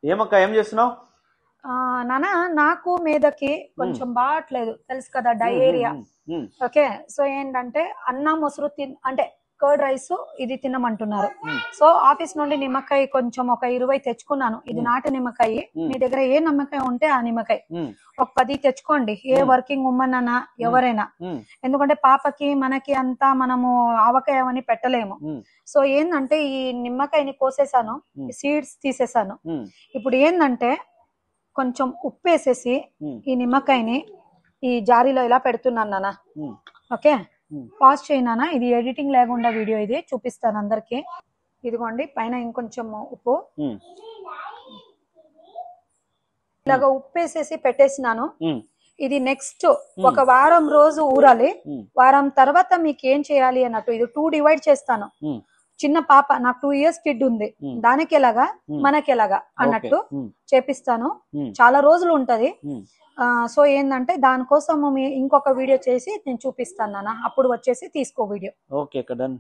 ఏమక్క ఏం చేస్తున్నావు? నాన్న నాకు మీదకి కొంచెం బాగట్లేదు తెలుసు కదా, డయేరియా. ఓకే, సో ఏంటంటే అన్నం మొసరు అంటే కర్డ్ రైస్ ఇది తినమంటున్నారు. సో ఆఫీస్ నుండి నిమ్మకాయ కొంచెం ఒక 20 తెచ్చుకున్నాను. ఇది నాటు నిమ్మకాయ. మీ దగ్గర ఏ నిమ్మకాయ ఉంటే ఆ నిమ్మకాయ ఒక 10 తెచ్చుకోండి. ఏ వర్కింగ్ ఉమెన్ అన్నా ఎవరైనా, ఎందుకంటే పాపకి మనకి అంతా మనము ఆవకాయ అని పెట్టలేము. సో ఏంటంటే ఈ నిమ్మకాయని కోసేసాను, సీడ్స్ తీసేసాను. ఇప్పుడు ఏంటంటే కొంచెం ఉప్పు వేసేసి ఈ నిమ్మకాయని ఈ జారీలో ఇలా పెడుతున్నాను నాన్న. ఓకే, పాజ్ చేయనా, ఇది ఎడిటింగ్ లేకుండా వీడియో, ఇది చూపిస్తాను అందరికి. ఇదిగోండి పైన ఇంకొంచెం ఉప్పు, ఇలాగా ఉప్పు వేసేసి పెట్టేసినాను. ఇది నెక్స్ట్ ఒక వారం రోజు ఊరాలి. వారం తర్వాత మీకు ఏం చేయాలి అన్నట్టు ఇది 2 డివైడ్ చేస్తాను. చిన్న పాప, నాకు 2 ఇయర్స్ కిడ్ ఉంది, దానికి ఎలాగా మనకి ఎలాగా అన్నట్టు చేపిస్తాను. చాలా రోజులు ఉంటది. సో ఏంటంటే దానికోసం ఇంకొక వీడియో చేసి నేను చూపిస్తాను నాన్న, అప్పుడు వచ్చేసి తీసుకో వీడియో. Okay, done.